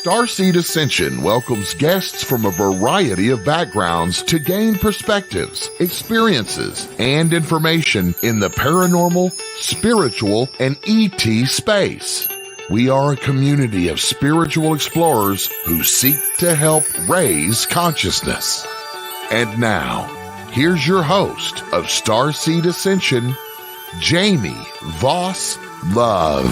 Starseed Ascension welcomes guests from a variety of backgrounds to gain perspectives, experiences, and information in the paranormal, spiritual, and ET space. We are a community of spiritual explorers who seek to help raise consciousness. And now, here's your host of Starseed Ascension, Jamie Voss Love.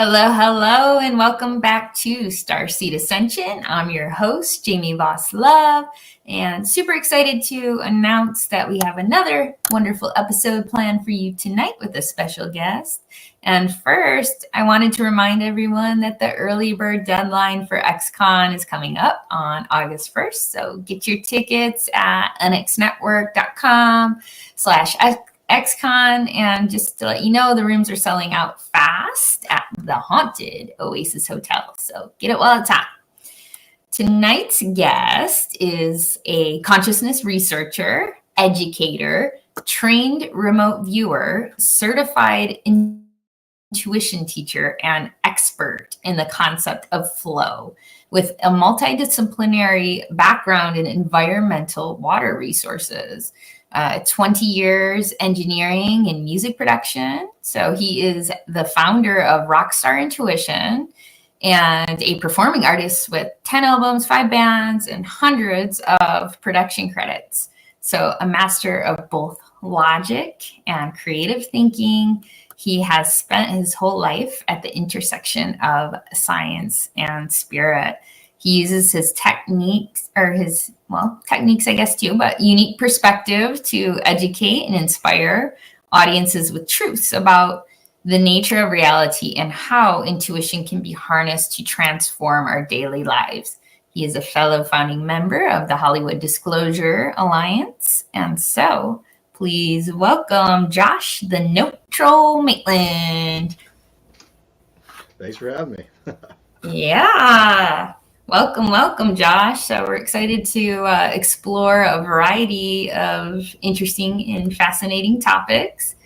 Hello, and welcome back to Starseed Ascension. I'm your host, Jamie Voss Love, and super excited to announce that we have another wonderful episode planned for you tonight with a special guest. And first, I wanted to remind everyone that the early bird deadline for XCon is coming up on August 1st. So get your tickets at nxnetwork.com/XCon, and just to let you know, the rooms are selling out fast at the haunted Oasis Hotel. So get it while it's hot. Tonight's guest is a consciousness researcher, educator, trained remote viewer, certified intuition teacher, and expert in the concept of flow, with a multidisciplinary background in environmental water resources. 20 years engineering and music production. So he is the founder of Rockstar Intuition and a performing artist with 10 albums, 5 bands, and hundreds of production credits. So a master of both logic and creative thinking. He has spent his whole life at the intersection of science and spirit. He uses his techniques, I guess too, but unique perspective to educate and inspire audiences with truths about the nature of reality and how intuition can be harnessed to transform our daily lives. He is a fellow founding member of the Hollywood Disclosure Alliance. And so please welcome Josh, the Neutral Maitland. Thanks for having me. Yeah. Welcome, Josh. So we're excited to explore a variety of interesting and fascinating topics.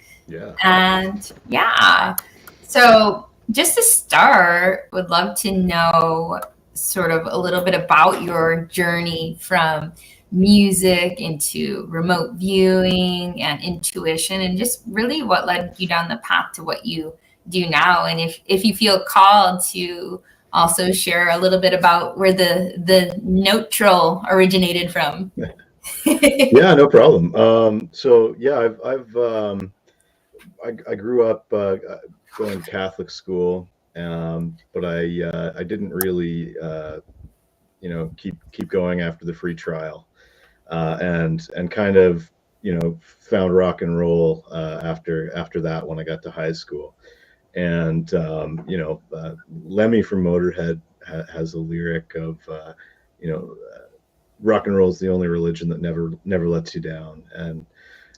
So just to start, would love to know sort of a little bit about your journey from music into remote viewing and intuition, and just really what led you down the path to what you do now. And if you feel called to also share a little bit about where the neutral originated from. Yeah, no problem. I grew up going to Catholic school, but I didn't really keep going after the free trial, and kind of found rock and roll after that when I got to high school. And Lemmy from Motorhead has a lyric of rock and roll is the only religion that never lets you down. And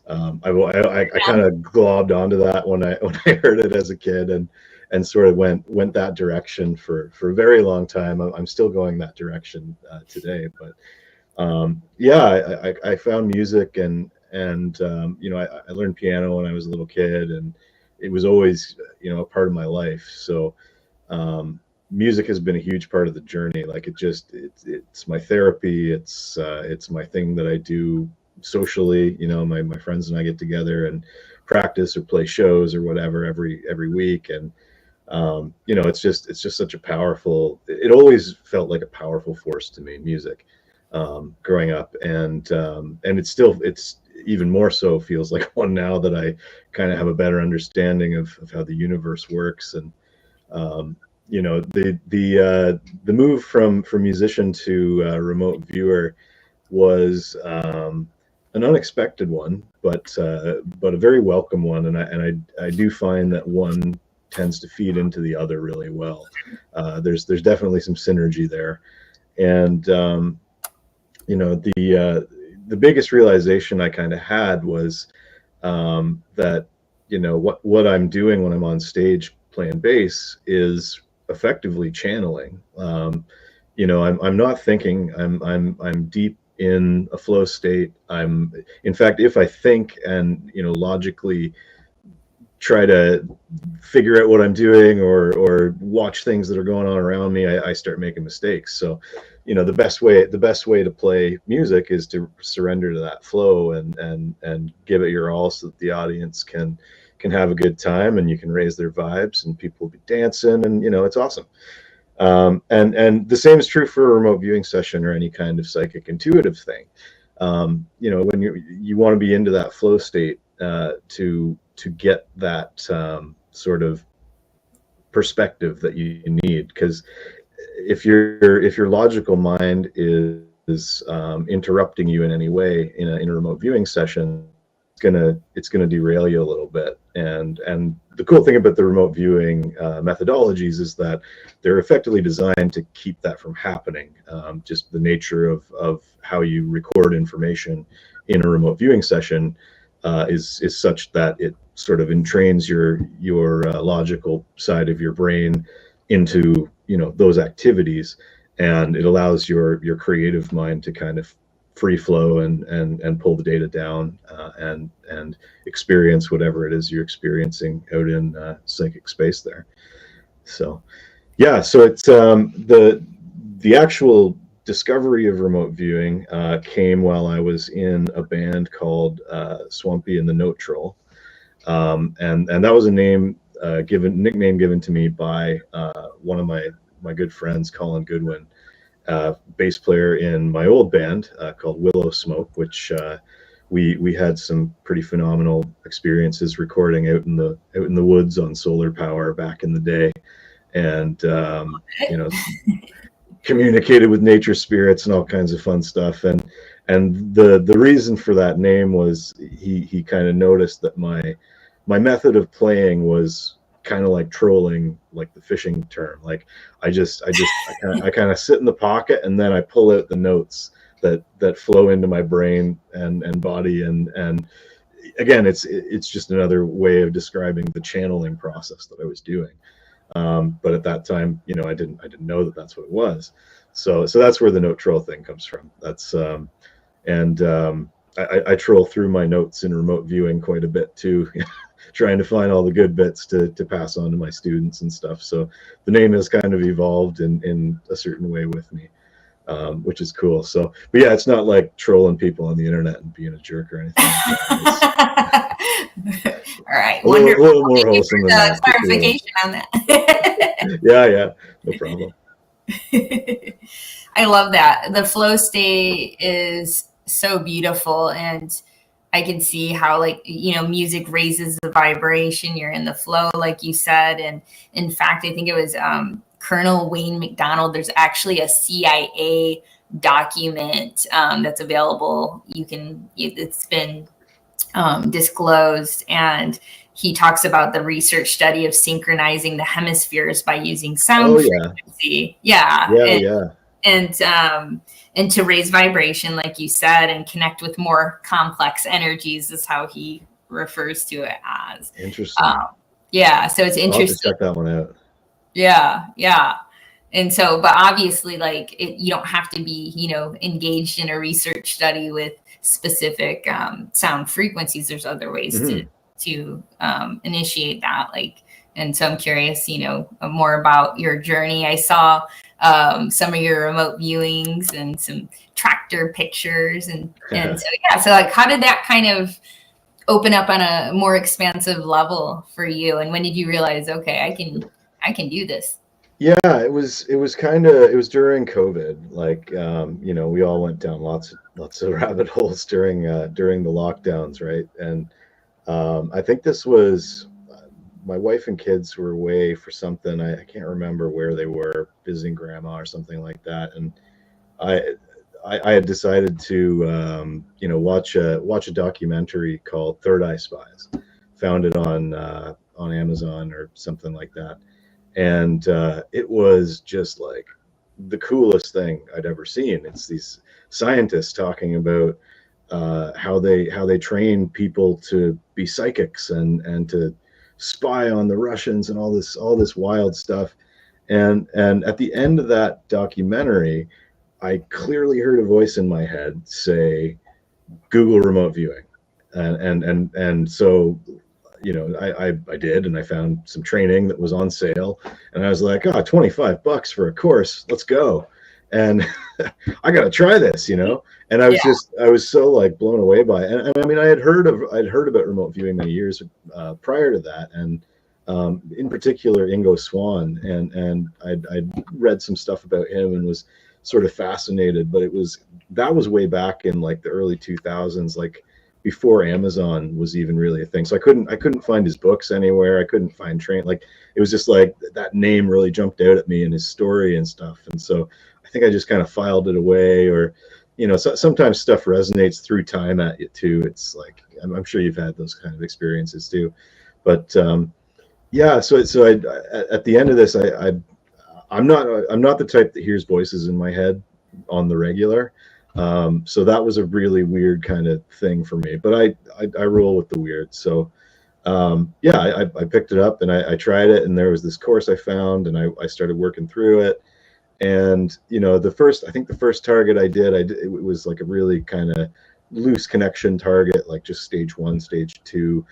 I kind of globbed onto that when I heard it as a kid, and sort of went that direction for a very long time. I'm still going that direction today, but I found music and I learned piano when I was a little kid, and it was always, a part of my life. So music has been a huge part of the journey. Like it's my therapy. It's my thing that I do socially. My friends and I get together and practice or play shows or whatever every week. And it's just such a powerful. It always felt like a powerful force to me, music, growing up, and it's even more so feels like one now that I kind of have a better understanding of how the universe works. And the move from musician to remote viewer was an unexpected one, but a very welcome one. And I do find that one tends to feed into the other really well. There's definitely some synergy there. And the biggest realization I kind of had was that what I'm doing when I'm on stage playing bass is effectively channeling. you know, I'm not thinking. I'm deep in a flow state. In fact, if I think and, you know, logically try to figure out what I'm doing, or watch things that are going on around me, I start making mistakes. So, you know, the best way to play music is to surrender to that flow and give it your all, so that the audience can have a good time, and you can raise their vibes, and people will be dancing, and, you know, it's awesome. And the same is true for a remote viewing session or any kind of psychic intuitive thing. You know, when you want to be into that flow state, to get that sort of perspective that you need, because if your logical mind is interrupting you in any way in a remote viewing session, it's gonna derail you a little bit. And the cool thing about the remote viewing methodologies is that they're effectively designed to keep that from happening. Just the nature of how you record information in a remote viewing session is such that it sort of entrains your logical side of your brain into, you know, those activities, and it allows your creative mind to kind of free flow and pull the data down, and experience whatever it is you're experiencing out in psychic space there. So yeah, so it's the actual discovery of remote viewing came while I was in a band called Swampy and the Note Troll, and that was a nickname given to me by one of my good friends, Colin Goodwin, bass player in my old band called Willow Smoke, which we had some pretty phenomenal experiences recording out in the woods on solar power back in the day, and you know, communicated with nature spirits and all kinds of fun stuff. And the reason for that name was he kind of noticed that my method of playing was kind of like trolling, like the fishing term. Like I kind of sit in the pocket, and then I pull out the notes that flow into my brain and body, and again, it's just another way of describing the channeling process that I was doing. But at that time, you know, I didn't know that that's what it was. So that's where the note troll thing comes from. That's I troll through my notes in remote viewing quite a bit too, trying to find all the good bits to pass on to my students and stuff. So the name has kind of evolved in a certain way with me, which is cool. So, but yeah, it's not like trolling people on the internet and being a jerk or anything like that. All right, a little more wholesome than that. Clarification on that. Yeah, no problem. I love that. The flow state is so beautiful, and I can see how, like, you know, music raises the vibration. You're in the flow, like you said. And in fact, I think it was Colonel Wayne McDonald. There's actually a CIA document that's available. It's been disclosed, and he talks about the research study of synchronizing the hemispheres by using sound frequency. Yeah. And to raise vibration, like you said, and connect with more complex energies is how he refers to it as. Interesting. Yeah, so it's interesting. I'll have to check that one out. Yeah. And so, but obviously, like, you don't have to be, you know, engaged in a research study with specific sound frequencies. There's other ways to initiate that. Like, and so I'm curious, you know, more about your journey. I saw some of your remote viewings and some tractor pictures, and so yeah. So like, how did that kind of open up on a more expansive level for you? And when did you realize, okay, I can do this? Yeah, it was during COVID. Like, you know, we all went down lots of rabbit holes during the lockdowns, right? And I think this was, my wife and kids were away for something. I can't remember where they were, visiting grandma or something like that. And I had decided to you know, watch a documentary called Third Eye Spies, found it on Amazon or something like that. And it was just like the coolest thing I'd ever seen. It's these scientists talking about how they train people to be psychics and to spy on the Russians and all this wild stuff. And at the end of that documentary, I clearly heard a voice in my head say, Google remote viewing. And so, you know, I did, and I found some training that was on sale, and I was like, oh, $25 for a course, let's go. And I got to try this, you know? And I was I was so like blown away by it. And I mean, I'd heard about remote viewing many years prior to that. And in particular, Ingo Swann, and I'd read some stuff about him and was sort of fascinated, but that was way back in like the early 2000s, like before Amazon was even really a thing. So I couldn't find his books anywhere. I couldn't find like, it was just like that name really jumped out at me and his story and stuff. And so I think I just kind of filed it away, or, you know, sometimes stuff resonates through time at you too. It's like, I'm sure you've had those kind of experiences too, but yeah. So I at the end of this, I'm not the type that hears voices in my head on the regular. So that was a really weird kind of thing for me, but I roll with the weird. So yeah, I picked it up and I tried it, and there was this course I found, and I started working through it. And, you know, I think the first target I did, it was like a really kind of loose connection target, like just stage 1, stage 2,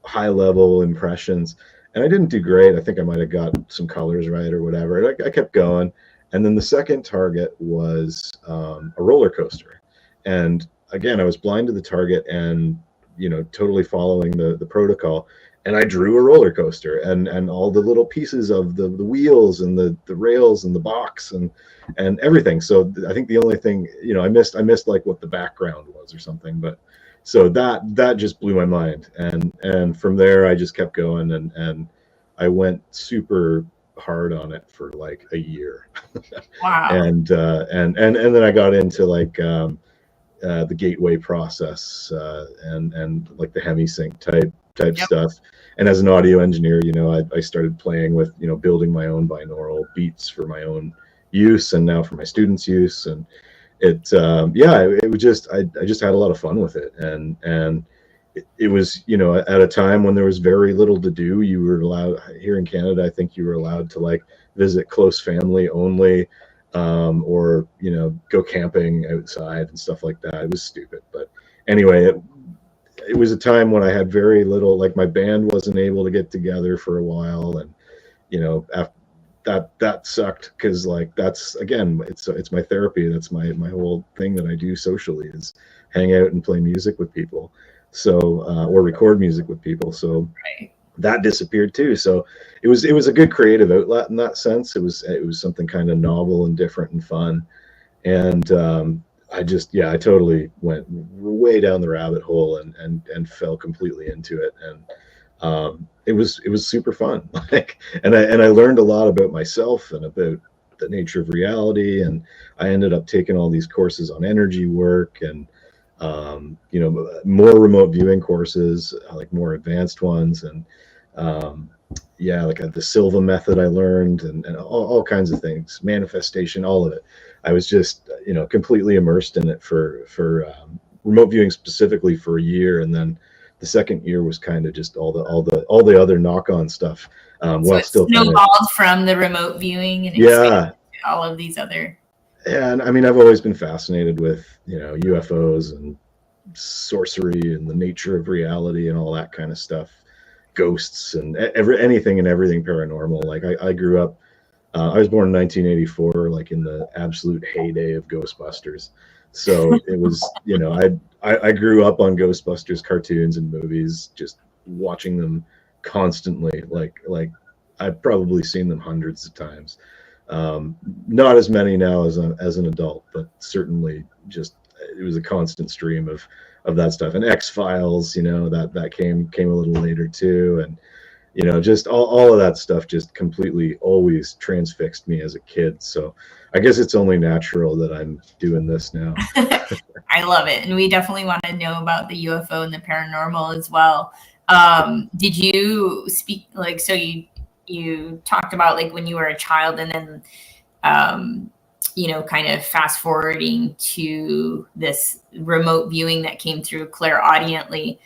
high level impressions. And I didn't do great. I think I might have got some colors right or whatever. I kept going. And then the second target was a roller coaster. And again, I was blind to the target and, you know, totally following the protocol. And I drew a roller coaster and all the little pieces of the wheels and the rails and the box and everything. So I think the only thing, you know, I missed like what the background was or something. But so that just blew my mind. And from there, I just kept going, and I went super hard on it for like a year. Wow. And then I got into like the gateway process and like the hemisync type Yep. stuff. And as an audio engineer, you know, I started playing with, you know, building my own binaural beats for my own use and now for my students' use. And it was just, I just had a lot of fun with it. And it was, you know, at a time when there was very little to do. You were allowed here in Canada, I think you were allowed to like visit close family only, or, you know, go camping outside and stuff like that. It was stupid. But anyway, it was a time when I had very little, like my band wasn't able to get together for a while. And, you know, after that sucked, because like, that's, again, it's my therapy. That's my whole thing that I do socially, is hang out and play music with people. So, or record music with people. So Right. that disappeared too. So it was a good creative outlet in that sense. It was something kind of novel and different and fun. And, I totally went way down the rabbit hole and fell completely into it. And it was super fun. Like, and I learned a lot about myself and about the nature of reality. And I ended up taking all these courses on energy work and, you know, more remote viewing courses, like more advanced ones. And like the Silva method I learned, and all kinds of things, manifestation, all of it. I was just, you know, completely immersed in it for remote viewing specifically for a year. And then the second year was kind of just all the other knock-on stuff. So it snowballed from the remote viewing and yeah, all of these other. And I mean, I've always been fascinated with, you know, UFOs and sorcery and the nature of reality and all that kind of stuff, ghosts and anything and everything paranormal. Like I grew up, I was born in 1984, like in the absolute heyday of Ghostbusters. So it was, you know, I grew up on Ghostbusters cartoons and movies, just watching them constantly. Like I've probably seen them hundreds of times. Not as many now as an adult, but certainly just, it was a constant stream of that stuff. And X-Files, you know, that came a little later too. And, you know, just all of that stuff just completely always transfixed me as a kid. So I guess it's only natural that I'm doing this now. I love it. And we definitely want to know about the UFO and the paranormal as well. Did you speak, like, so you talked about like when you were a child, and then, you know, kind of fast forwarding to this remote viewing that came through clairaudiently.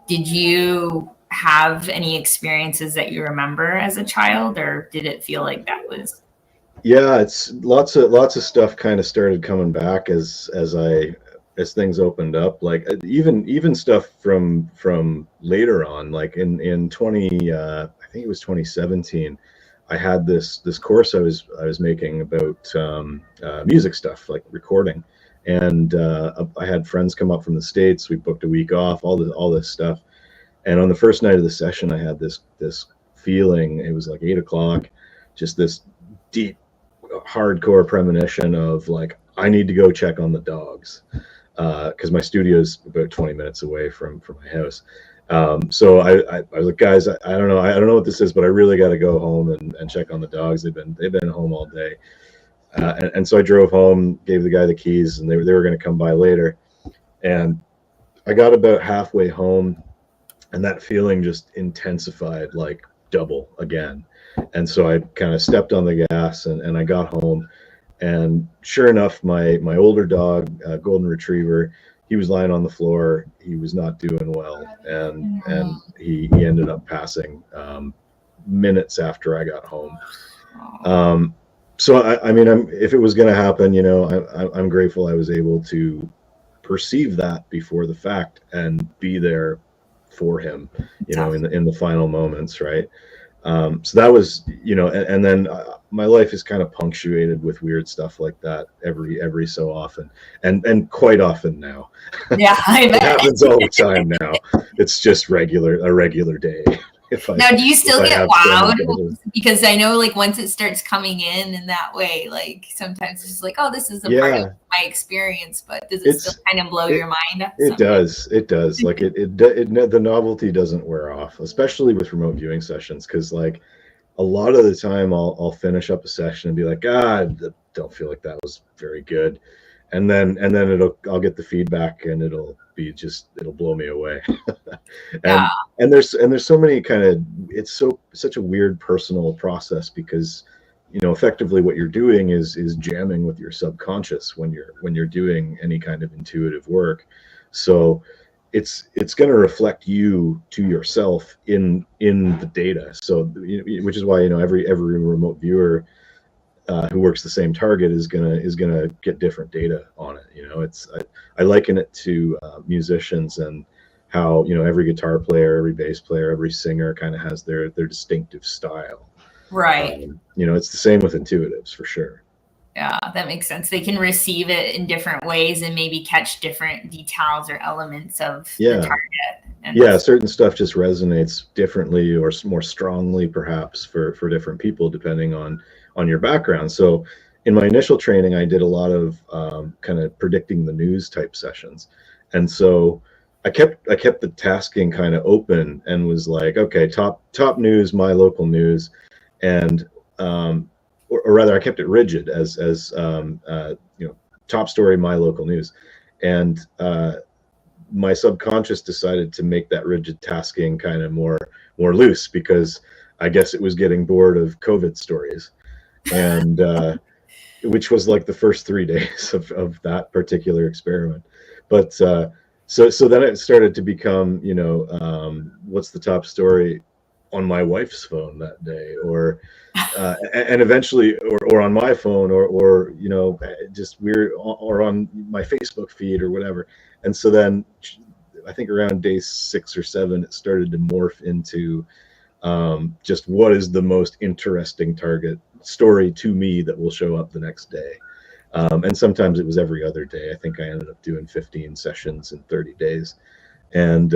Did you have any experiences that you remember as a child, or did it feel like that was Yeah, it's lots of stuff kind of started coming back as things opened up. Like even stuff from later on, like in 20 I think it was 2017. I had this course I was making about music stuff, like recording, and I had friends come up from the States. We booked a week off, all this stuff, and on the first night of the session, I had this feeling. It was like 8 o'clock, just this deep hardcore premonition of like, I need to go check on the dogs, because my studio is about 20 minutes away from my house. So I was like, guys, I don't know, I don't know what this is, but I really got to go home and check on the dogs. They've been home all day, and so I drove home, gave the guy the keys, and they were going to come by later. And I got about halfway home, and that feeling just intensified like double again. And so I kind of stepped on the gas, and I got home, and sure enough, my older dog, golden retriever, he was lying on the floor. He was not doing well, and he ended up passing minutes after I got home. So I mean, if it was going to happen, you know, I'm grateful I was able to perceive that before the fact and be there for him, you know, in the final moments, right? So that was, you know, and then my life is kind of punctuated with weird stuff like that every so often, and quite often now. Yeah, I bet. It happens all the time now. It's just a regular day. Now, do you still get wowed? Because I know, like, once it starts coming in that way, like, sometimes it's just like, oh, this is a part of my experience, but does it still kind of blow your mind? It does. Like, the novelty doesn't wear off, especially with remote viewing sessions, because, like, a lot of the time I'll finish up a session and be like, I don't feel like that was very good. And then I'll get the feedback, and it'll blow me away. and there's so many kind of, it's such a weird personal process, because, you know, effectively what you're doing is jamming with your subconscious when you're doing any kind of intuitive work. So it's going to reflect you to yourself in the data. So, which is why, you know, every remote viewer who works the same target is gonna get different data on it. You know, I liken it to musicians, and how, you know, every guitar player, every bass player, every singer kind of has their distinctive style. Right. You know, it's the same with intuitives for sure. Yeah, that makes sense. They can receive it in different ways and maybe catch different details or elements of the target. And certain stuff just resonates differently or more strongly, perhaps, for different people, depending on your background. So in my initial training, I did a lot of kind of predicting the news type sessions. And so I kept the tasking kind of open, and was like, okay, top news, my local news. And or rather, I kept it rigid as you know, top story, my local news. And my subconscious decided to make that rigid tasking kind of more loose, because I guess it was getting bored of COVID stories, and which was like the first 3 days of that particular experiment. But so then it started to become, you know, what's the top story on my wife's phone that day, or and eventually, or on my phone, or you know, just weird, or on my Facebook feed or whatever. And so then I think around day 6 or 7, it started to morph into just what is the most interesting target story to me that will show up the next day. And sometimes it was every other day. I think I ended up doing 15 sessions in 30 days. And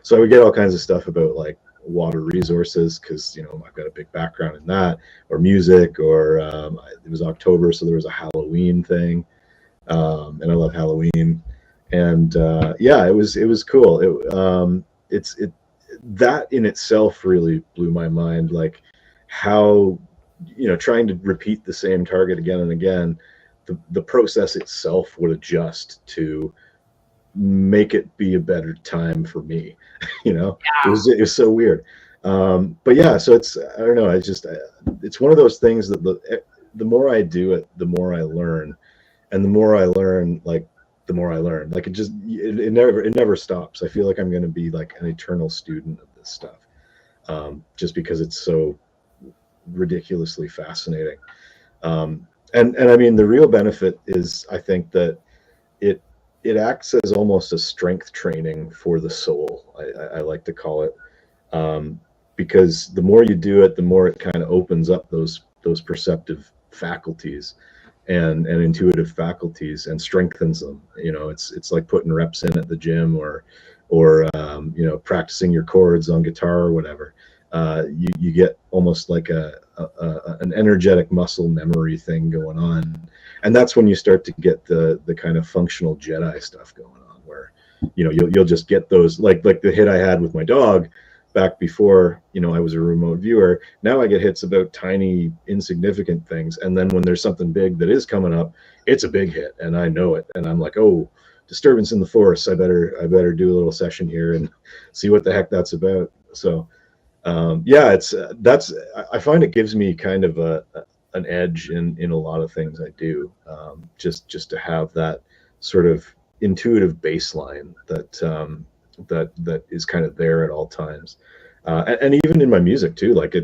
so I would get all kinds of stuff about, like, water resources, because, you know, I've got a big background in that, or music, or it was October, so there was a Halloween thing, and I love Halloween. And it was cool. That in itself really blew my mind, like how, you know, trying to repeat the same target again and again, the process itself would adjust to make it be a better time for me. You know, it was so weird. But yeah, so I don't know, it's one of those things that the more I do it, the more I learn, and the more I learn, like, the more I learn. Like, it never stops. I feel like I'm going to be like an eternal student of this stuff, just because it's so ridiculously fascinating. And I mean, the real benefit is, I think, that it acts as almost a strength training for the soul. I like to call it, because the more you do it, the more it kind of opens up those perceptive faculties and intuitive faculties and strengthens them. You know, it's like putting reps in at the gym, or you know, practicing your chords on guitar or whatever. You get almost like an energetic muscle memory thing going on, and that's when you start to get the kind of functional Jedi stuff going on, where, you know, you'll just get those, like the hit I had with my dog back before, you know, I was a remote viewer. Now I get hits about tiny insignificant things, and then when there's something big that is coming up, it's a big hit, and I know it, and I'm like, oh, disturbance in the force, I better do a little session here and see what the heck that's about. So yeah, I find it gives me kind of an edge in a lot of things I do, just to have that sort of intuitive baseline that is kind of there at all times, and even in my music too. Like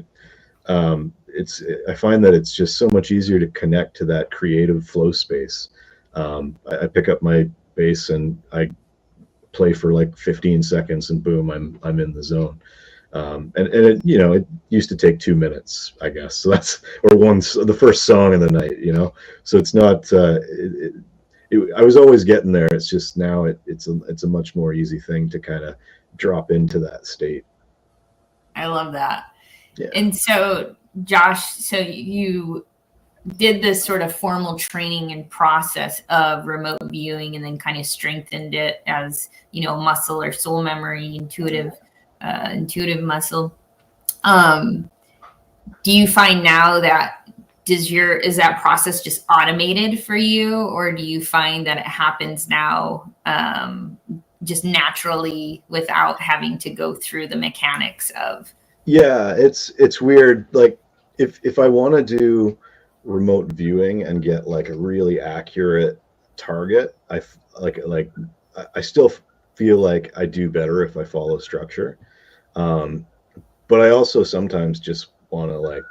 I find that it's just so much easier to connect to that creative flow space. I pick up my bass and I play for like 15 seconds, and boom, I'm in the zone. And it, you know, it used to take 2 minutes, I guess. So that's, or the first song of the night, you know. So it's not. I was always getting there. It's just now it's a much more easy thing to kind of drop into that state. I love that. Yeah. And so, Josh, so you did this sort of formal training and process of remote viewing, and then kind of strengthened it as, you know, muscle or soul memory, intuitive muscle. Do you find now that is that process just automated for you, or do you find that it happens now just naturally without having to go through the mechanics of? Yeah, it's weird. Like if I want to do remote viewing and get like a really accurate target, I still feel like I do better if I follow structure. But I also sometimes just want to like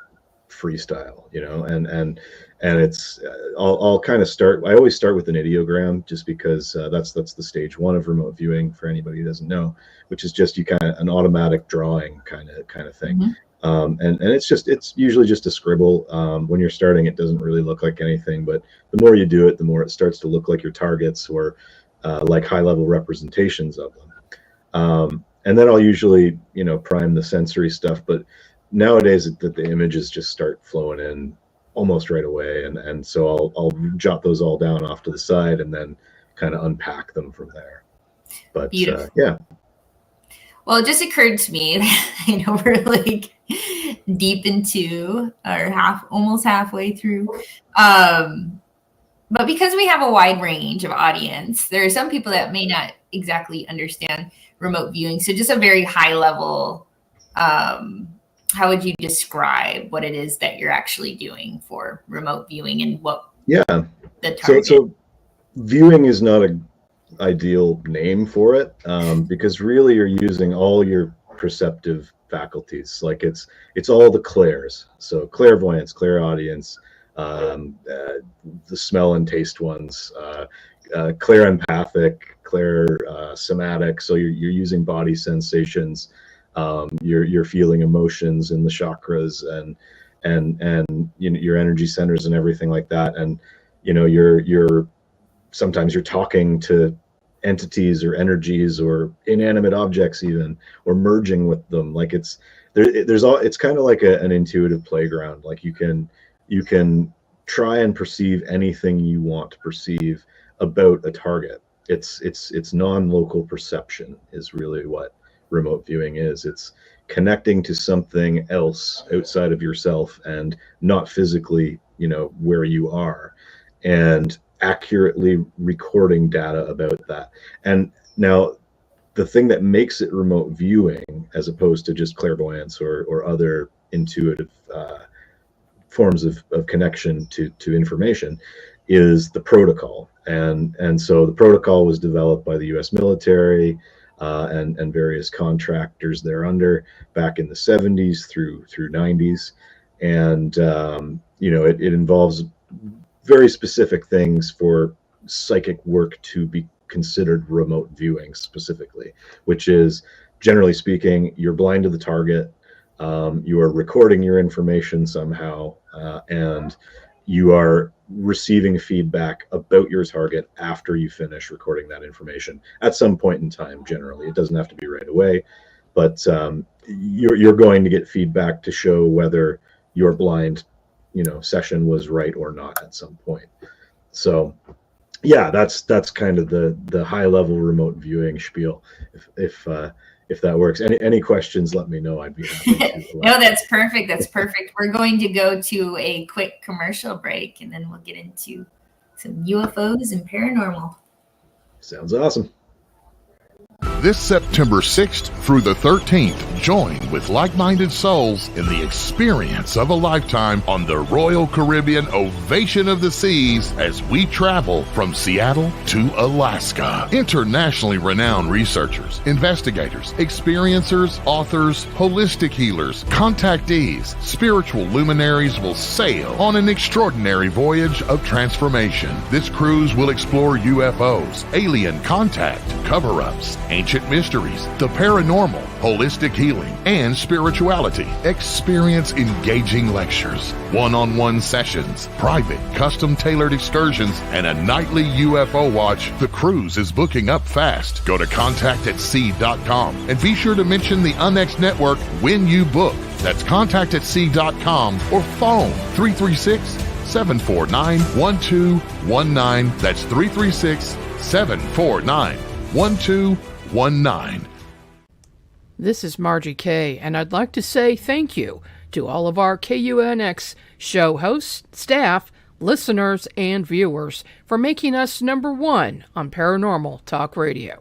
freestyle, you know, and it's I'll kind of start. I always start with an ideogram, just because that's the stage one of remote viewing, for anybody who doesn't know, which is just an automatic drawing kind of thing. Mm-hmm. And it's usually just a scribble. When you're starting, it doesn't really look like anything, but the more you do it, the more it starts to look like your targets, or like high level representations of them. And then I'll usually, you know, prime the sensory stuff, but nowadays the images just start flowing in almost right away, and so I'll jot those all down off to the side and then kind of unpack them from there. But yeah. Well, it just occurred to me that, you know, we're like deep into, or almost halfway through. But because we have a wide range of audience, there are some people that may not exactly understand remote viewing. So just a very high level, how would you describe what it is that you're actually doing for remote viewing, and what the target? So viewing is not an ideal name for it, because really you're using all your perceptive faculties. Like it's all the clairs. So clairvoyance, clairaudience, the smell and taste ones, clair empathic, clair somatic. So you're using body sensations, you're feeling emotions in the chakras, and you know, your energy centers and everything like that. And you know, you're sometimes you're talking to entities or energies or inanimate objects even, or merging with them. Like it's kind of like an intuitive playground. Like you can try and perceive anything you want to perceive about a target. It's non-local perception is really what remote viewing is. It's connecting to something else outside of yourself and not physically, you know, where you are, and accurately recording data about that. And now the thing that makes it remote viewing, as opposed to just clairvoyance or other intuitive forms of connection to information, is the protocol. And so the protocol was developed by the US military and various contractors thereunder back in the 70s through 90s. And it involves very specific things for psychic work to be considered remote viewing specifically, which is, generally speaking, you're blind to the target, you are recording your information somehow, and you are receiving feedback about your target after you finish recording that information at some point in time. Generally, it doesn't have to be right away, but you're going to get feedback to show whether your blind session was right or not at some point. So yeah, that's kind of the high level remote viewing spiel. If that works. Any questions, let me know. I'd be happy to. No, that's perfect. That's perfect. We're going to go to a quick commercial break, and then we'll get into some UFOs and paranormal. Sounds awesome. This September 6th through the 13th, join with like-minded souls in the experience of a lifetime on the Royal Caribbean Ovation of the Seas as we travel from Seattle to Alaska. Internationally renowned researchers, investigators, experiencers, authors, holistic healers, contactees, spiritual luminaries will sail on an extraordinary voyage of transformation. This cruise will explore UFOs, alien contact, cover-ups, ancient mysteries, the paranormal, holistic healing, and spirituality. Experience engaging lectures, one-on-one sessions, private, custom-tailored excursions, and a nightly UFO watch. The cruise is booking up fast. Go to contactatsea.com and be sure to mention the UNX network when you book. That's contactatsea.com or phone 336-749-1219. That's 336-749-1219. This is Margie Kay, and I'd like to say thank you to all of our KUNX show hosts, staff, listeners, and viewers for making us number one on Paranormal Talk Radio.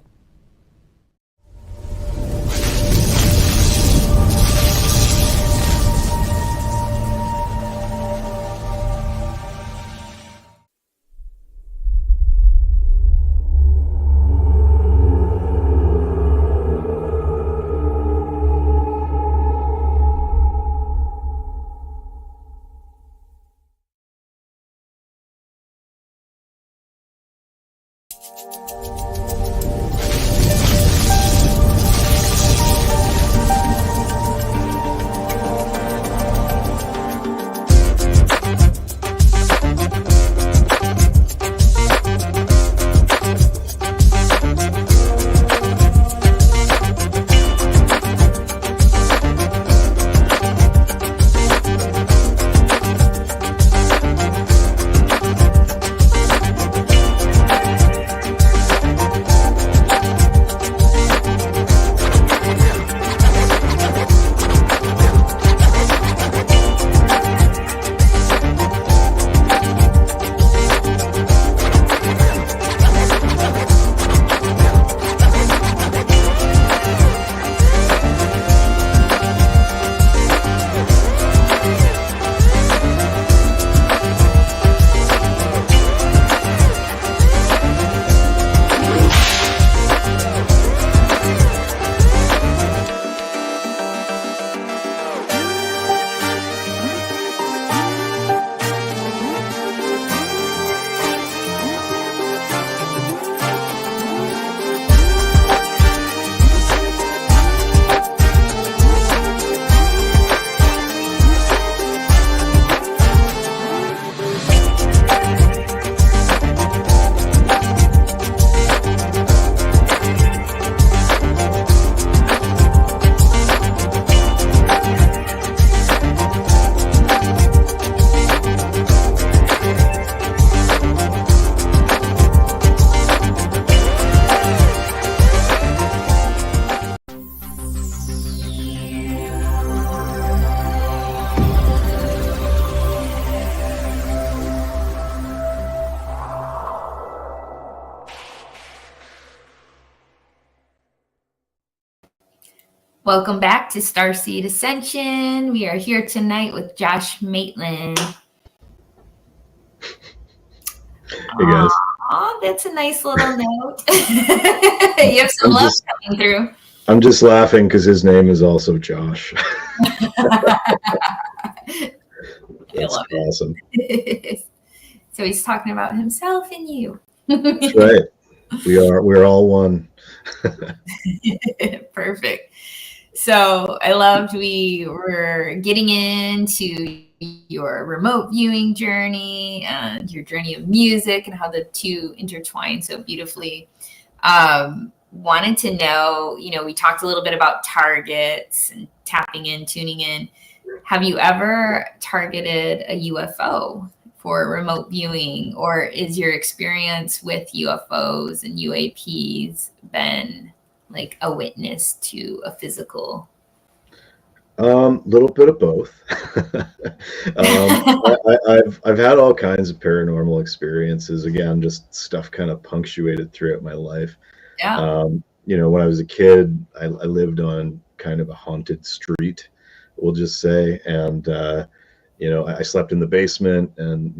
Welcome back to Starseed Ascension. We are here tonight with Josh Maitland. Hey guys. Oh, that's a nice little note. You have some love coming through. I'm just laughing because his name is also Josh. That's love awesome. it. So he's talking about himself and you. That's right. We're all one. Perfect. So I loved we were getting into your remote viewing journey and your journey of music and how the two intertwine so beautifully. Wanted to know, we talked a little bit about targets and tapping in, tuning in. Have you ever targeted a UFO for remote viewing, or is your experience with UFOs and UAPs been like a witness to a physical? Little bit of both. I've had all kinds of paranormal experiences. Again, just stuff kind of punctuated throughout my life. Yeah. When I was a kid, I lived on kind of a haunted street, we'll just say, and I slept in the basement, and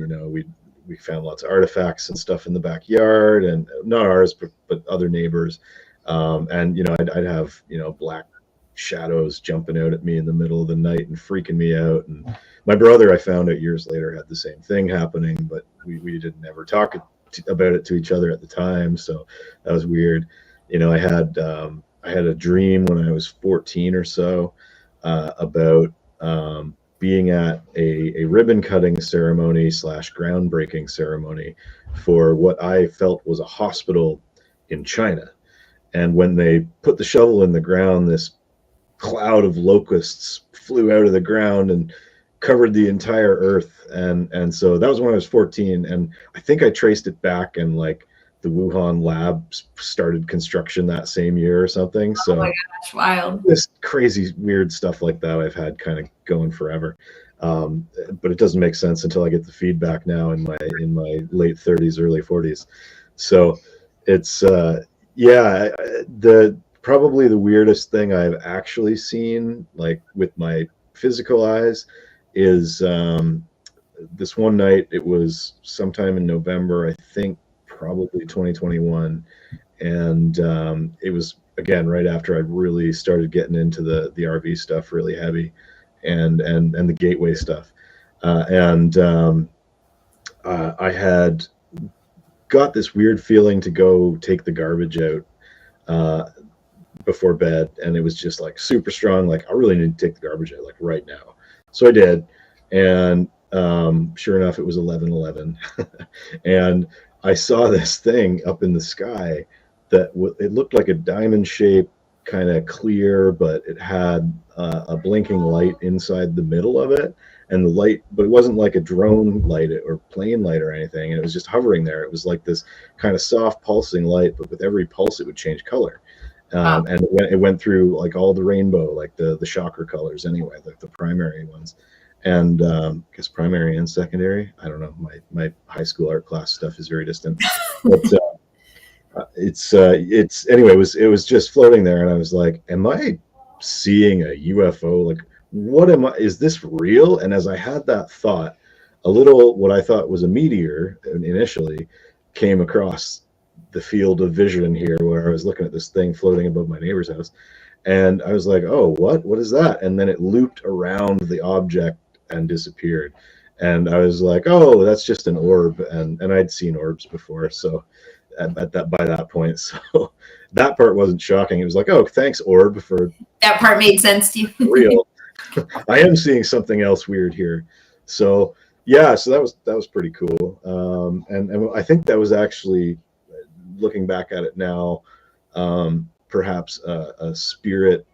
we found lots of artifacts and stuff in the backyard, and not ours, but other neighbors. And I'd have black shadows jumping out at me in the middle of the night and freaking me out. And my brother, I found out years later, had the same thing happening, but we didn't ever talk about it to each other at the time, so that was weird. I had a dream when I was 14 or so about being at a ribbon cutting ceremony / groundbreaking ceremony for what I felt was a hospital in China. And when they put the shovel in the ground, this cloud of locusts flew out of the ground and covered the entire earth. And so that was when I was 14. And I think I traced it back, and like the Wuhan lab started construction that same year or something. So, oh my gosh, wild. This crazy, weird stuff like that I've had kind of going forever. But it doesn't make sense until I get the feedback now in my late 30s, early 40s. So it's, probably the weirdest thing I've actually seen, like with my physical eyes, is this one night. It was sometime in November, I think, probably 2021, and it was again right after I really started getting into the RV stuff really heavy, and the gateway stuff, I had got this weird feeling to go take the garbage out before bed, and it was just like super strong, like I really need to take the garbage out like right now. So I did, and sure enough, it was 11:11 and I saw this thing up in the sky that it looked like a diamond shape, kind of clear, but it had a blinking light inside the middle of it, and the light, but it wasn't like a drone light or plane light or anything, and it was just hovering there. It was like this kind of soft pulsing light, but with every pulse it would change color. And it went through like all the rainbow, like the chakra colors anyway, like the primary ones. And I guess primary and secondary, I don't know, my high school art class stuff is very distant, but it's anyway, it was just floating there, and I was like, am I seeing a UFO? Like, is this real? And as I had that thought, what I thought was a meteor initially came across the field of vision here, where I was looking at this thing floating above my neighbor's house, and I was like, oh, what is that? And then it looped around the object and disappeared, and I was like, oh, that's just an orb, and I'd seen orbs before, so by that point, so that part wasn't shocking. It was like, oh, thanks, orb, for that part made sense to you. Real. I am seeing something else weird here. So yeah, so that was pretty cool, and I think that was actually, looking back at it now, perhaps a spirit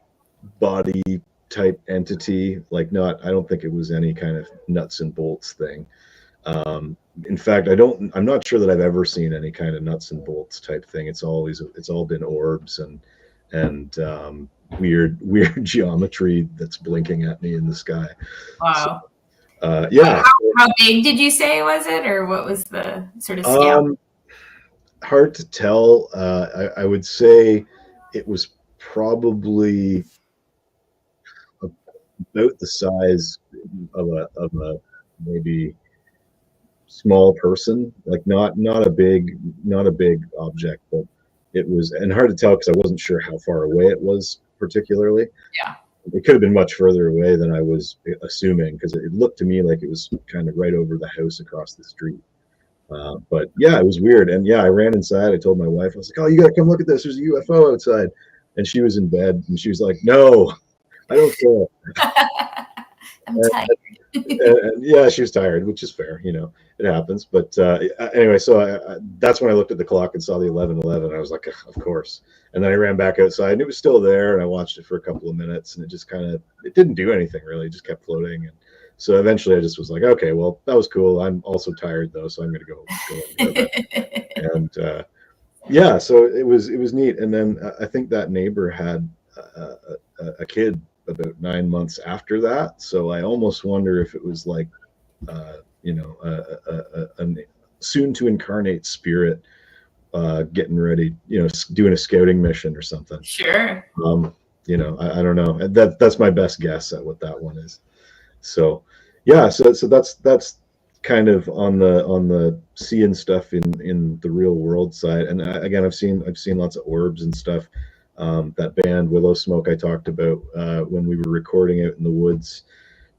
body type entity, like I don't think it was any kind of nuts and bolts thing. In fact, I'm not sure that I've ever seen any kind of nuts and bolts type thing. It's all been orbs and weird geometry that's blinking at me in the sky. Wow. So, yeah. How big did you say was it, or what was the sort of scale? Hard to tell. I would say it was probably about the size of a maybe small person, like not a big object, but it was, and hard to tell because I wasn't sure how far away it was particularly. Yeah. It could have been much further away than I was assuming, because it looked to me like it was kind of right over the house across the street. But yeah, it was weird. And yeah, I ran inside. I told my wife, I was like, "Oh, you got to come look at this. There's a UFO outside." And she was in bed, and she was like, "No, I don't care." I'm tired. And yeah, she was tired, which is fair. It happens. But anyway, so that's when I looked at the clock and saw the 11:11. I was like, of course. And then I ran back outside, and it was still there. And I watched it for a couple of minutes, and it just it didn't do anything really. It just kept floating. And so eventually, I just was like, okay, well, that was cool. I'm also tired though, so I'm going to go and go to bed. And yeah, so it was neat. And then I think that neighbor had a kid about 9 months after that. So I almost wonder if it was like, a soon to incarnate spirit getting ready, doing a scouting mission or something. Sure. I don't know. That's my best guess at what that one is. So yeah, so that's kind of on the seeing stuff in the real world side. And again, I've seen lots of orbs and stuff. That band Willow Smoke I talked about when we were recording out in the woods,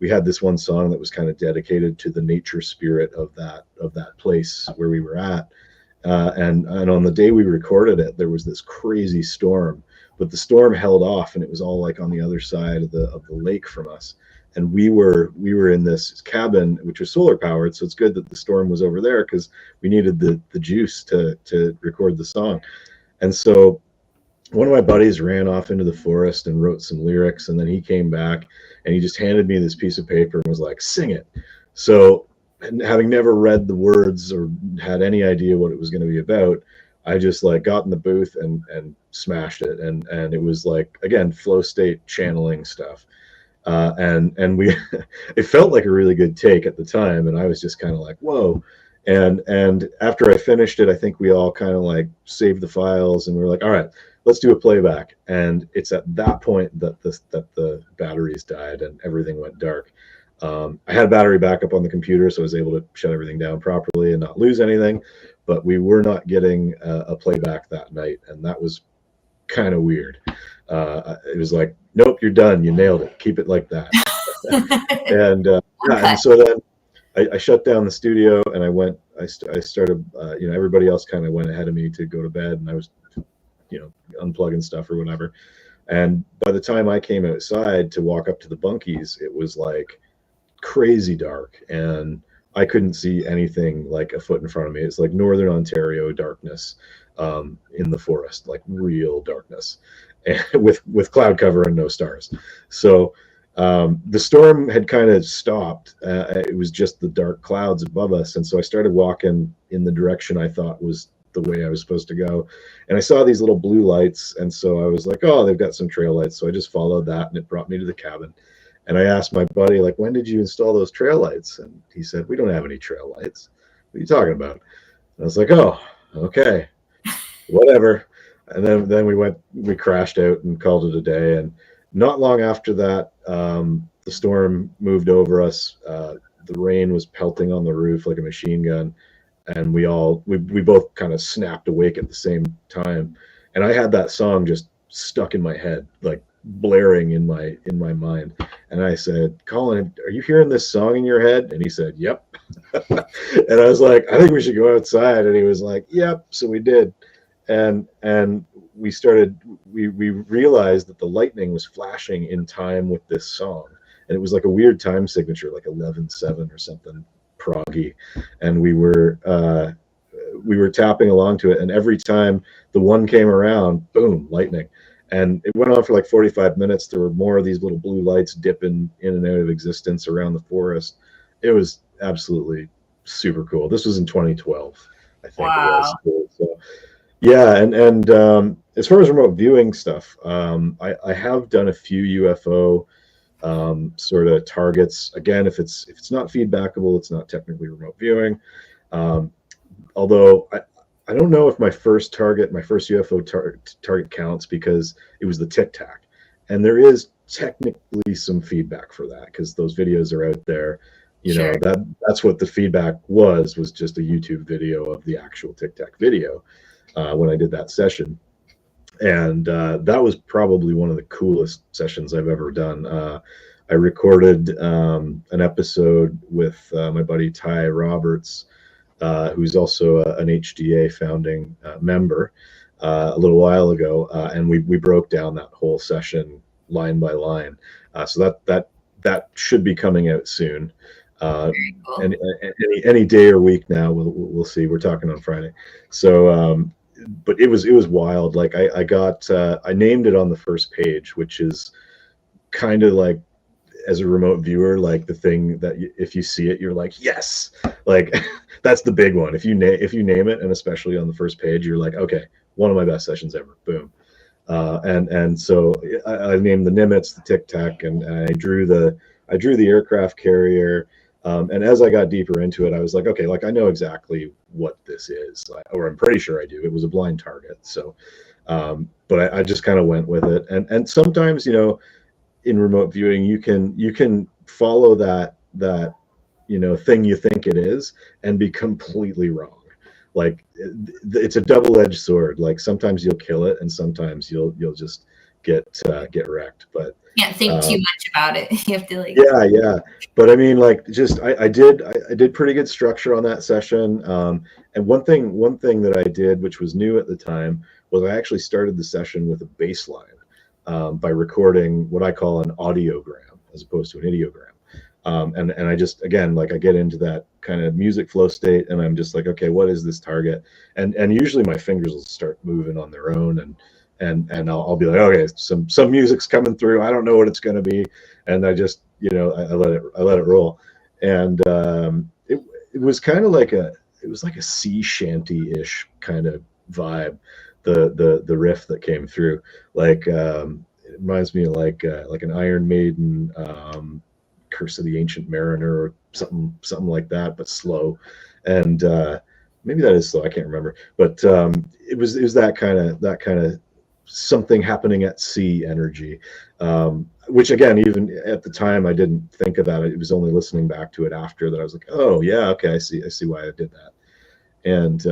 we had this one song that was kind of dedicated to the nature spirit of that place where we were at. And on the day we recorded it, there was this crazy storm, but the storm held off, and it was all like on the other side of the lake from us. And we were in this cabin, which was solar powered. So it's good that the storm was over there, because we needed the juice to record the song. And so one of my buddies ran off into the forest and wrote some lyrics, and then he came back and he just handed me this piece of paper and was like, "Sing it." So, having never read the words or had any idea what it was going to be about, I just like got in the booth and smashed it. And it was like, again, flow state channeling stuff. And we, it felt like a really good take at the time. And I was just kind of like, whoa. And after I finished it, I think we all kind of like saved the files, and we were like, all right, let's do a playback. And it's at that point that the batteries died and everything went dark. I had a battery backup on the computer, so I was able to shut everything down properly and not lose anything. But we were not getting a playback that night, and that was kind of weird. It was like, nope, you're done. You nailed it. Keep it like that. And yeah, and so then I shut down the studio, and I started, everybody else kind of went ahead of me to go to bed, and I was, unplugging stuff or whatever. And by the time I came outside to walk up to the bunkies, it was like crazy dark, and I couldn't see anything like a foot in front of me. It's like Northern Ontario darkness in the forest, like real darkness, and with cloud cover and no stars. So the storm had kind of stopped. It was just the dark clouds above us. And so I started walking in the direction I thought was the way I was supposed to go. And I saw these little blue lights. And so I was like, oh, they've got some trail lights. So I just followed that, and it brought me to the cabin. And I asked my buddy, like, when did you install those trail lights? And he said, we don't have any trail lights. What are you talking about? And I was like, oh, okay, whatever. And then we crashed out and called it a day. And not long after that, the storm moved over us. The rain was pelting on the roof like a machine gun. And we both kind of snapped awake at the same time. And I had that song just stuck in my head, like blaring in my mind. And I said, Colin, are you hearing this song in your head? And he said, yep. And I was like, I think we should go outside. And he was like, yep. So we did. And we realized that the lightning was flashing in time with this song. And it was like a weird time signature, like 11/7 or something proggy. And we were tapping along to it. And every time the one came around, boom, lightning. And it went on for like 45 minutes. There were more of these little blue lights dipping in and out of existence around the forest. It was absolutely super cool. This was in 2012, I think. Wow. It was. So, yeah, and as far as remote viewing stuff, I have done a few UFO sort of targets. Again, if it's not feedbackable, it's not technically remote viewing. Although I don't know if my first UFO target counts, because it was the Tic Tac, and there is technically some feedback for that, because those videos are out there. Sure. That's what the feedback was just a YouTube video of the actual Tic Tac video when I did that session. And that was probably one of the coolest sessions I've ever done. I recorded an episode with my buddy Ty Roberts, who's also an HDA founding member, a little while ago, and we broke down that whole session line by line. So that should be coming out soon. Very cool. And any day or week now, we'll see. We're talking on Friday, so but it was wild. Like I named it on the first page, which is kind of like, as a remote viewer, like the thing that if you see it, you're like, yes, like that's the big one. If you name it, and especially on the first page, you're like, okay, one of my best sessions ever. Boom. And so I named the Nimitz, the Tic Tac, and I drew the aircraft carrier. And as I got deeper into it, I was like, okay, like I know exactly what this is, or I'm pretty sure I do. It was a blind target. So, but I just kind of went with it. And sometimes, you know, in remote viewing, you can follow that thing you think it is and be completely wrong. Like it's a double-edged sword. Like sometimes you'll kill it, and sometimes you'll just get wrecked. But can't think too much about it. You have to like. Yeah. But I mean, like, just I did pretty good structure on that session. And one thing that I did, which was new at the time, was I actually started the session with a bass line by recording what I call an audiogram as opposed to an ideogram. And I just, again, like I get into that kind of music flow state, and I'm just like, okay, what is this target? And usually my fingers will start moving on their own, and I'll be like, okay, some music's coming through. I don't know what it's going to be, and I just, you know, I let it roll. And it was kind of like a sea shanty-ish kind of vibe. The riff that came through, like it reminds me of like an Iron Maiden. Curse of the Ancient Mariner or something like that, but slow. And maybe that is slow, I can't remember, but it was that kind of something happening at sea energy, which again, even at the time I didn't think of that. It was only listening back to it after that I was like, oh yeah, okay, I see why I did that. And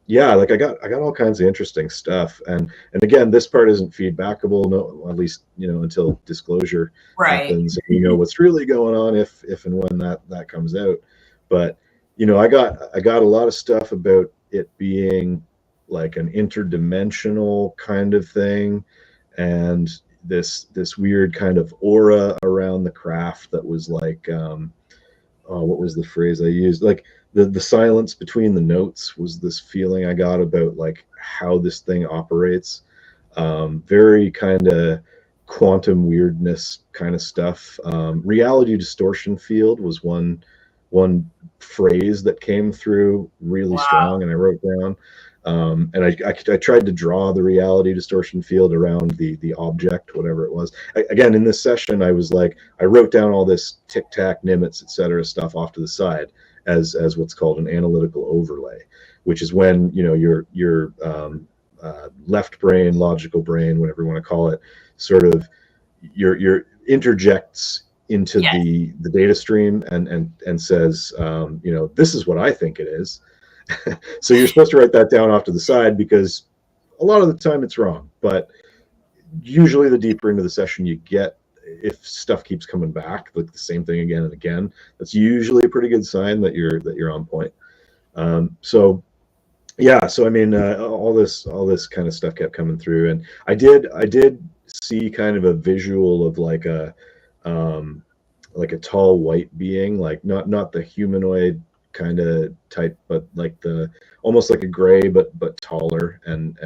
yeah, like I got all kinds of interesting stuff, and again, this part isn't feedbackable, no, at least, you know, until disclosure happens, and you know what's really going on if and when that comes out. But you know, I got a lot of stuff about it being like an interdimensional kind of thing, and this weird kind of aura around the craft that was like, what was the phrase I used? Like the silence between the notes was this feeling I got about like how this thing operates. Very kind of quantum weirdness kind of stuff. Reality distortion field was one phrase that came through really strong, and I wrote down. And I tried to draw the reality distortion field around the object, whatever it was. Again, in this session, I was like, I wrote down all this Tic Tac, Nimitz, etc. stuff off to the side as what's called an analytical overlay, which is when, you know, your left brain, logical brain, whatever you want to call it, sort of your interjects into the data stream and says, you know, this is what I think it is. So you're supposed to write that down off to the side, because a lot of the time it's wrong, but usually the deeper into the session you get, if stuff keeps coming back like the same thing again and again, that's usually a pretty good sign that you're on point. So yeah, so I mean, all this kind of stuff kept coming through, and I did see kind of a visual of like a tall white being, like not the humanoid kind of type, but like almost like a gray but taller and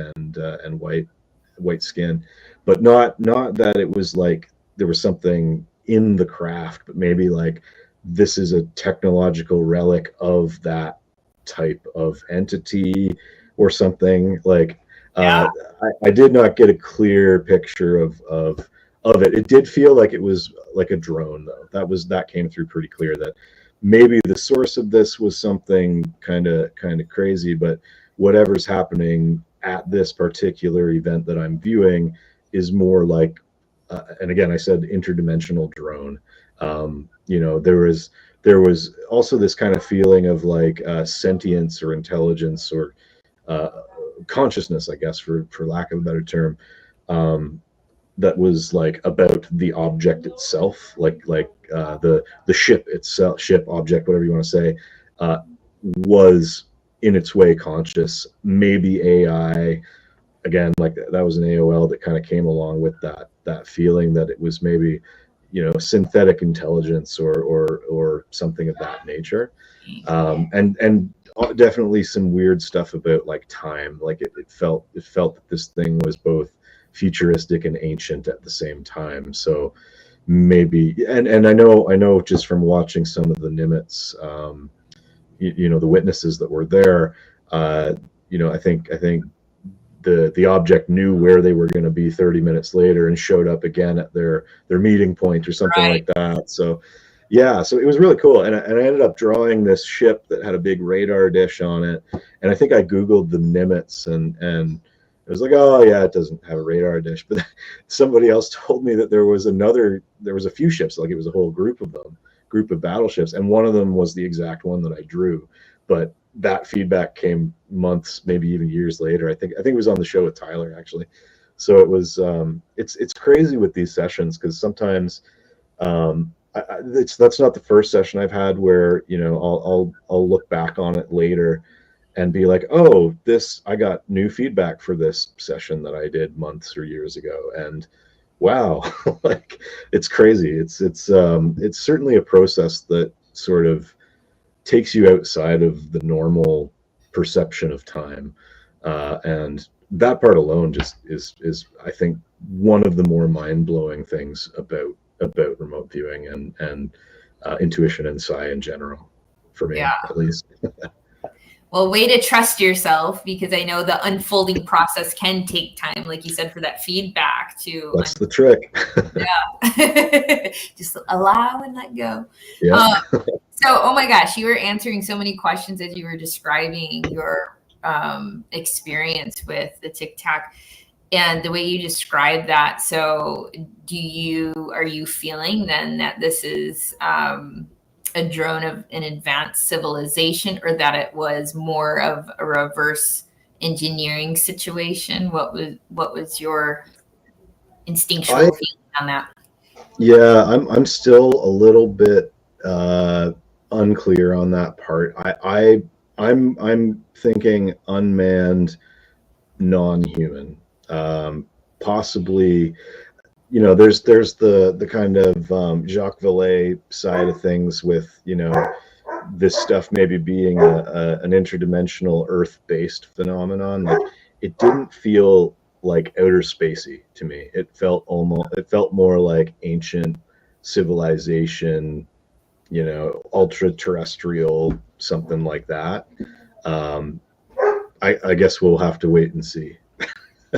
white skin, but not that it was like there was something in the craft, but maybe like this is a technological relic of that type of entity or something. Like I did not get a clear picture of it. It did feel like it was like a drone, though. That came through pretty clear, that maybe the source of this was something kind of crazy, but whatever's happening at this particular event that I'm viewing is more like, and again, I said interdimensional drone. You know, there was also this kind of feeling of like sentience or intelligence or consciousness, I guess, for lack of a better term, that was like about the object itself, like the ship itself, ship object, whatever you want to say, was in its way conscious. Maybe AI, again, like that was an AOL that kind of came along with that feeling that it was maybe, synthetic intelligence or something of that nature. And definitely some weird stuff about like time. Like it felt that this thing was both futuristic and ancient at the same time. So maybe, and I know just from watching some of the Nimitz, the witnesses that were there, I think the object knew where they were going to be 30 minutes later and showed up again at their meeting point or something like that. So yeah, so it was really cool. And I ended up drawing this ship that had a big radar dish on it. And I think I Googled the Nimitz and it was like, oh yeah, it doesn't have a radar dish. But somebody else told me that there was a few ships, like it was a whole group of battleships. And one of them was the exact one that I drew. But that feedback came months, maybe even years later. I think it was on the show with Tyler, actually. So it was, it's crazy with these sessions, because sometimes, that's not the first session I've had where I'll look back on it later and be like, oh, I got new feedback for this session that I did months or years ago, and wow, like it's crazy. It's certainly a process that sort of takes you outside of the normal perception of time, and that part alone just is I think one of the more mind-blowing things about remote viewing and intuition and psi in general, for me, at least. Well, way to trust yourself, because I know the unfolding process can take time, like you said, for that feedback to. That's the trick. Yeah. Just allow and let go. Yeah. So, oh my gosh, you were answering so many questions as you were describing your experience with the Tic Tac and the way you described that. So are you feeling then that this is a drone of an advanced civilization, or that it was more of a reverse engineering situation? What was your instinctual feeling on that? Yeah, I'm still a little bit unclear on that part. I'm thinking unmanned, non-human, possibly. There's the kind of Jacques Vallée side of things with this stuff maybe being an interdimensional Earth-based phenomenon. Like, it didn't feel like outer spacey to me. It felt more like ancient civilization, ultra terrestrial, something like that. I guess we'll have to wait and see.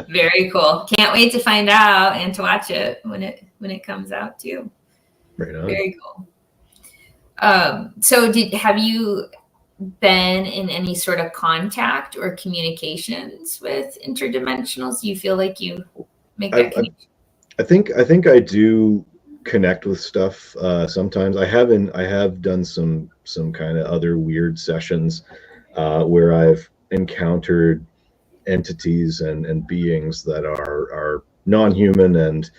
Very cool. Can't wait to find out and to watch it when it comes out too. Right on. Very cool. So have you been in any sort of contact or communications with interdimensionals? Do you feel like you make that connection? I think I do connect with stuff sometimes. I have done some kind of other weird sessions where I've encountered entities and beings that are non-human and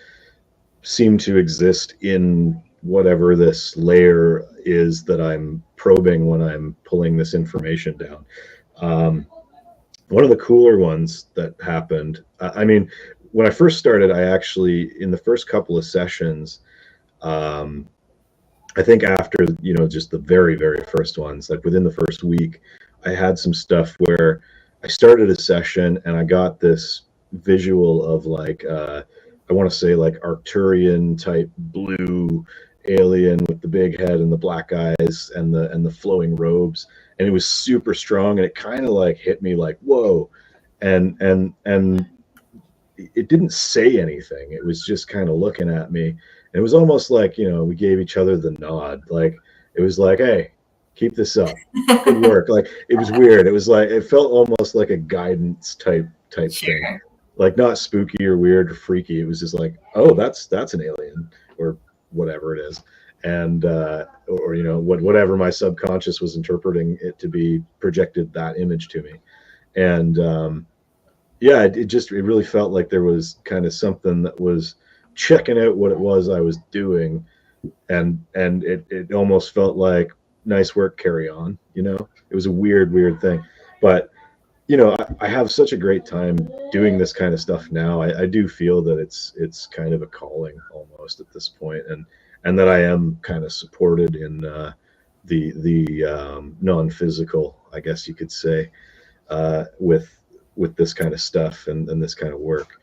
seem to exist in whatever this layer is that I'm probing when I'm pulling this information down. One of the cooler ones that happened, I mean, when I first started, I actually, in the first couple of sessions, I think after, just the very, very first ones, like within the first week, I had some stuff where I started a session and I got this visual of like, I want to say like Arcturian type blue alien with the big head and the black eyes and the flowing robes. And it was super strong, and it kind of like hit me like, whoa. And it didn't say anything. It was just kind of looking at me. And it was almost like, we gave each other the nod. Like, it was like, hey, keep this up. Good work. Like, it was weird. It was like, it felt almost like a guidance type Sure. thing. Like, not spooky or weird or freaky. It was just like, oh, that's an alien or whatever it is. And, or, whatever my subconscious was interpreting it to be, projected that image to me. And yeah, it really felt like there was kind of something that was checking out what it was I was doing, and it almost felt like nice work, carry on. It was a weird thing, but I have such a great time doing this kind of stuff now. I do feel that it's kind of a calling almost at this point, and that I am kind of supported in the non-physical, I guess you could say, with this kind of stuff and this kind of work.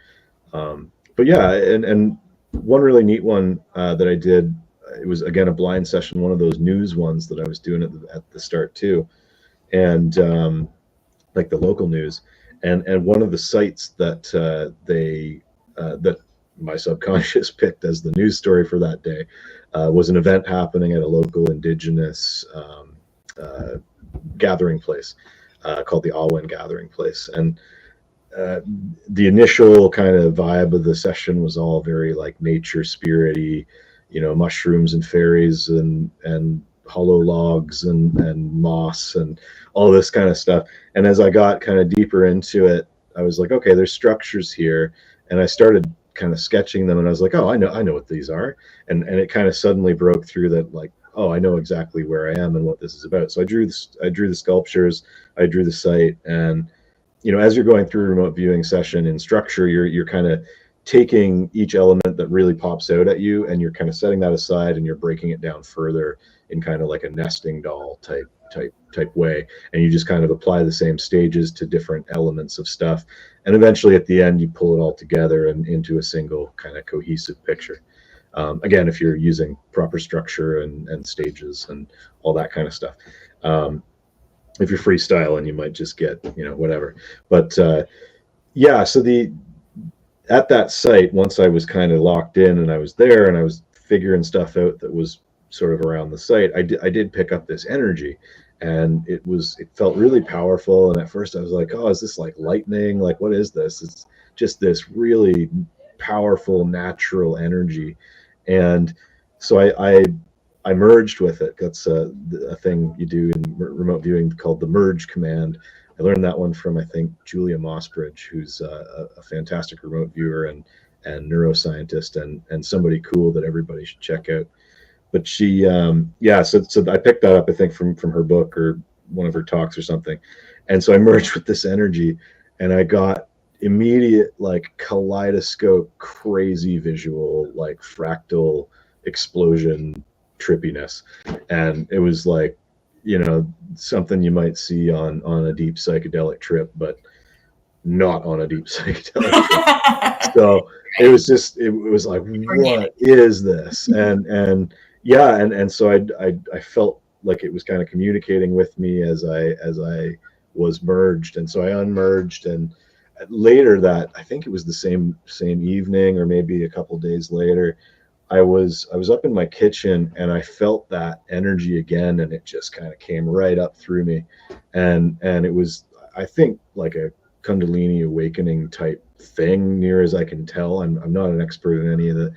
But yeah, and one really neat one that I did, it was again a blind session, one of those news ones that I was doing at the start too, and like the local news, and one of the sites that that my subconscious picked as the news story for that day was an event happening at a local indigenous gathering place called the Awen Gathering Place. And the initial kind of vibe of the session was all very like nature spirity, mushrooms and fairies and hollow logs and moss and all this kind of stuff. And as I got kind of deeper into it, I was like, okay, there's structures here. And I started kind of sketching them, and I was like, oh, I know what these are. And it kind of suddenly broke through that, like, oh, I know exactly where I am and what this is about. So I drew the sculptures, I drew the site, and as you're going through a remote viewing session in structure, you're kind of taking each element that really pops out at you, and you're kind of setting that aside, and you're breaking it down further in kind of like a nesting doll type way, and you just kind of apply the same stages to different elements of stuff, and eventually at the end you pull it all together and into a single kind of cohesive picture. Again, if you're using proper structure and stages and all that kind of stuff. If you're freestyling, you might just get whatever. But yeah, so at that site, once I was kind of locked in and I was there and I was figuring stuff out that was sort of around the site, I did pick up this energy, and it felt really powerful. And at first I was like, oh, is this like lightning? Like, what is this? It's just this really powerful natural energy. And so I merged with it. That's a thing you do in remote viewing called the merge command. I learned that one from, I think, Julia Mossbridge, who's a fantastic remote viewer and neuroscientist and somebody cool that everybody should check out. But she, so I picked that up, I think, from her book or one of her talks or something. And so I merged with this energy, and I got immediate, like, kaleidoscope, crazy visual, like fractal explosion trippiness. And it was like, something you might see on a deep psychedelic trip, but not on a deep psychedelic trip. So it was like, what is this? And so I felt like it was kind of communicating with me as I was merged. And so I unmerged, and later that, I think it was the same evening or maybe a couple days later, I was up in my kitchen, and I felt that energy again, and it just kind of came right up through me, and it was, I think, like a Kundalini awakening type thing, near as I can tell. I'm not an expert in any of the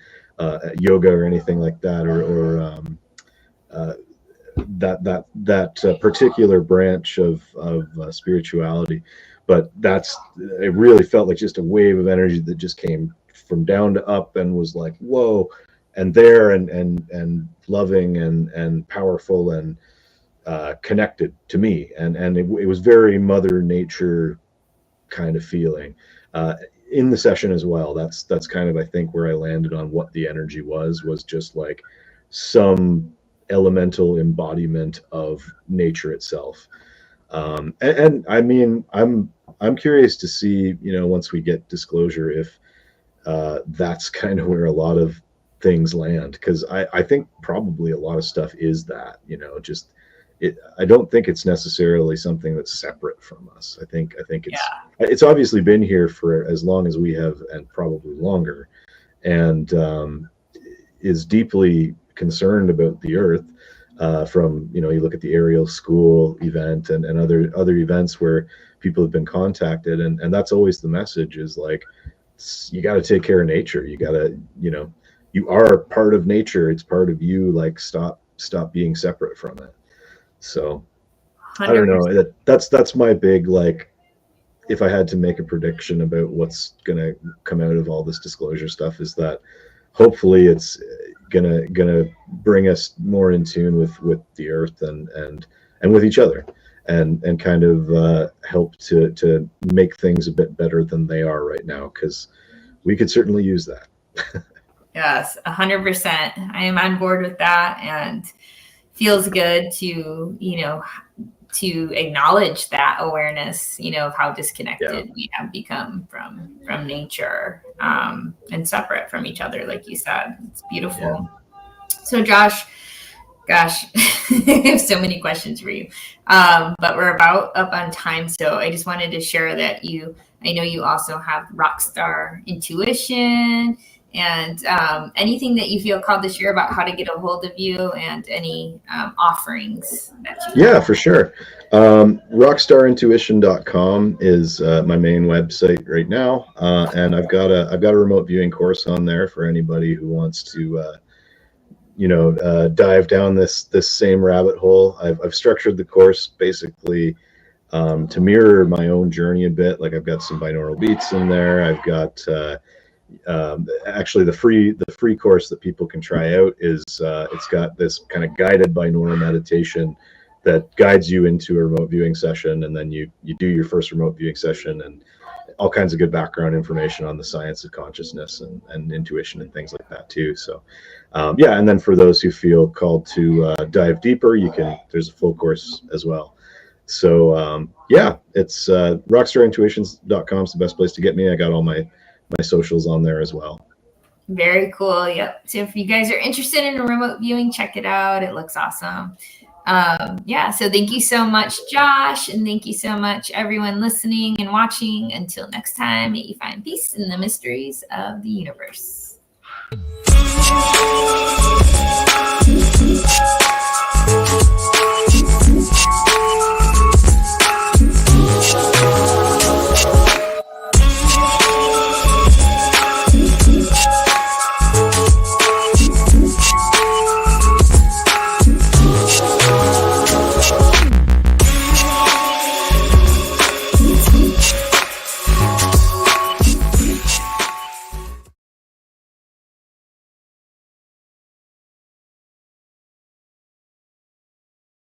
yoga or anything like that, or that particular branch of spirituality, but it really felt like just a wave of energy that just came from down to up and was like, whoa, and there and loving and powerful and connected to me, and it was very Mother Nature kind of feeling in the session as well. That's kind of, I think, where I landed on what the energy was just like some elemental embodiment of nature itself. And I mean, I'm curious to see, once we get disclosure, if that's kind of where a lot of things land, because I think probably a lot of stuff is that, I don't think it's necessarily something that's separate from us. I think it's obviously been here for as long as we have, and probably longer, and is deeply concerned about the earth. From you look at the Ariel School event and other events where people have been contacted, and that's always the message, is like, you got to take care of nature. You got to, you are part of nature. It's part of you. Like, stop being separate from it. So 100%. I don't know. That's my big, like, if I had to make a prediction about what's going to come out of all this disclosure stuff, is that hopefully it's gonna bring us more in tune with the earth and with each other, and kind of help to make things a bit better than they are right now, because we could certainly use that. Yes, 100%. I am on board with that, and feels good to, to acknowledge that awareness, of how disconnected we have become from nature, and separate from each other, like you said. It's beautiful. Yeah. So Josh, gosh, I have so many questions for you, but we're about up on time. So I just wanted to share that I know you also have Rockstar Intuition, and anything that you feel called to share about how to get a hold of you, and any offerings that you have. For sure. Rockstarintuition.com is my main website right now, and I've got a remote viewing course on there for anybody who wants to dive down this same rabbit hole. I've structured the course basically to mirror my own journey a bit. Like, I've got some binaural beats in there. I've got actually the free course that people can try out is it's got this kind of guided binaural meditation that guides you into a remote viewing session, and then you do your first remote viewing session, and all kinds of good background information on the science of consciousness and intuition and things like that too. So and then for those who feel called to dive deeper, there's a full course as well. So it's rockstarintuitions.com is the best place to get me. I got all my socials on there as well. Very cool. Yep. So if you guys are interested in a remote viewing, check it out. It looks awesome. So thank you so much, Josh, and thank you so much, everyone listening and watching. Until next time, may you find peace in the mysteries of the universe.